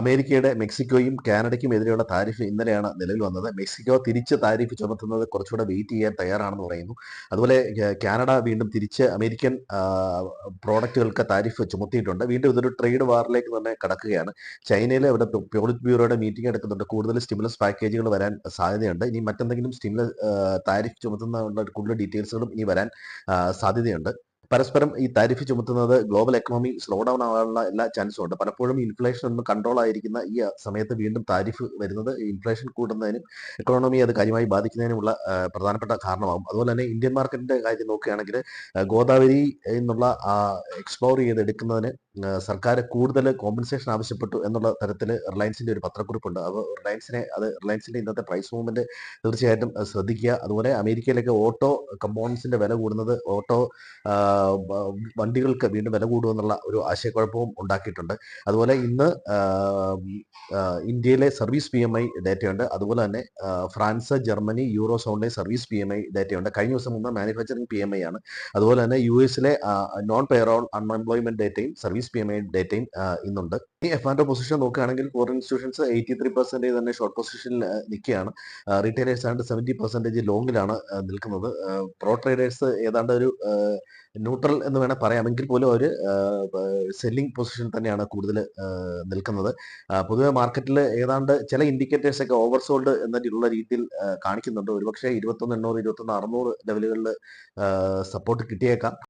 അമേരിക്കയുടെ മെക്സിക്കോയും കാനഡയ്ക്കും എതിരെയുള്ള താരിഫ് ഇന്നലെയാണ് നിലവിൽ വന്നത്. മെക്സിക്കോ തിരിച്ച് താരിഫ് ചുമത്തുന്നത് കുറച്ചുകൂടെ വെയിറ്റ് ചെയ്യാൻ തയ്യാറാണെന്ന് പറയുന്നു. അതുപോലെ കാനഡ വീണ്ടും തിരിച്ച് അമേരിക്കൻ പ്രോഡക്റ്റുകൾക്ക് താരിഫ് ചുമത്തിയിട്ടുണ്ട്. വീണ്ടും ഇതൊരു ട്രേഡ് വാറിലേക്ക് തന്നെ കടക്കുകയാണ്. ചൈനയിൽ ഇവിടെ പോളിറ്റ് ബ്യൂറോയുടെ മീറ്റിംഗ് എടുക്കുന്നുണ്ട്. കൂടുതൽ സ്റ്റിമുലസ് പാക്കേജുകൾ വരാൻ സാധ്യതയുണ്ട്. ഇനി മറ്റെന്തെങ്കിലും താരിഫ് ചുമത്തുന്ന കൂടുതൽ ഡീറ്റെയിൽസുകളും ഇനി വരാൻ സാധ്യതയുണ്ട്. പരസ്പരം ഈ താരിഫ് ചുമത്തുന്നത് ഗ്ലോബൽ എക്കണോമി സ്ലോ ഡൗൺ ആകാനുള്ള എല്ലാ ചാൻസും ഉണ്ട്. പലപ്പോഴും ഇൻഫ്ലേഷൻ ഒന്ന് കൺട്രോൾ ആയിരിക്കുന്ന ഈ സമയത്ത് വീണ്ടും താരിഫ് വരുന്നത് ഇൻഫ്ലേഷൻ കൂടുന്നതിനും എക്കണോമിയെ അത് കാര്യമായി ബാധിക്കുന്നതിനുമുള്ള പ്രധാനപ്പെട്ട കാരണമാകും. അതുപോലെ തന്നെ ഇന്ത്യൻ മാർക്കറ്റിന്റെ കാര്യം നോക്കുകയാണെങ്കിൽ ഗോദാവരി എന്നുള്ള എക്സ്പ്ലോർ ചെയ്തെടുക്കുന്നതിന് സർക്കാർ കൂടുതൽ കോമ്പൻസേഷൻ ആവശ്യപ്പെട്ടു എന്നുള്ള തരത്തിൽ റിലയൻസിന്റെ ഒരു പത്രക്കുറിപ്പുണ്ട്. അപ്പോൾ റിലയൻസിന്റെ ഇന്നത്തെ പ്രൈസ് മൂവ്മെന്റ് തീർച്ചയായിട്ടും ശ്രദ്ധിക്കുക. അതുപോലെ അമേരിക്കയിലേക്ക് ഓട്ടോ കമ്പോണൻസിന്റെ വില കൂടുന്നത് വണ്ടികൾക്ക് വീണ്ടും വില കൂടുമെന്നുള്ള ഒരു ആശയക്കുഴപ്പവും ഉണ്ടാക്കിയിട്ടുണ്ട്. അതുപോലെ ഇന്ന് ഇന്ത്യയിലെ സർവീസ് PMI ഡേറ്റയുണ്ട്. അതുപോലെ തന്നെ ഫ്രാൻസ്, ജർമ്മനി, യൂറോ സോണിലെ സർവീസ് PMI ഡേറ്റയുണ്ട്. കഴിഞ്ഞ ദിവസം മുമ്പ് മാനുഫാക്ചറിംഗ് PMI ആണ്. അതുപോലെ തന്നെ US നോൺ പേറോൾ അൺഎംപ്ലോയ്മെന്റ് ഡേറ്റയും സർവീസ് PMI ഡേറ്റയും ഇന്നുണ്ട്. ഈ F&O പൊസിഷൻ നോക്കുകയാണെങ്കിൽ ഫോറിൻ ഇൻസ്റ്റിറ്റ്യൂഷൻസ് 83% തന്നെ ഷോർട്ട് പൊസിഷനിൽ നിൽക്കുകയാണ്. റീറ്റെയിലേഴ്സ് ആണ്ട് 70% ലോങ്ങിലാണ് നിൽക്കുന്നത്. പ്രോ ട്രേഡേഴ്സ് ഏതാണ്ട് ഒരു ന്യൂട്രൽ എന്ന് വേണേൽ പറയാം. എങ്കിൽ പോലും ഒരു സെല്ലിംഗ് പൊസിഷൻ തന്നെയാണ് കൂടുതൽ നിൽക്കുന്നത്. പൊതുവെ മാർക്കറ്റിൽ ഏതാണ്ട് ചില ഇൻഡിക്കേറ്റേഴ്സ് ഒക്കെ ഓവർസോൾഡ് എന്നുള്ള രീതിയിൽ കാണിക്കുന്നുണ്ട്. ഒരുപക്ഷെ 21,800, 21,600 ലെവലുകളിൽ സപ്പോർട്ട് കിട്ടിയേക്കാം.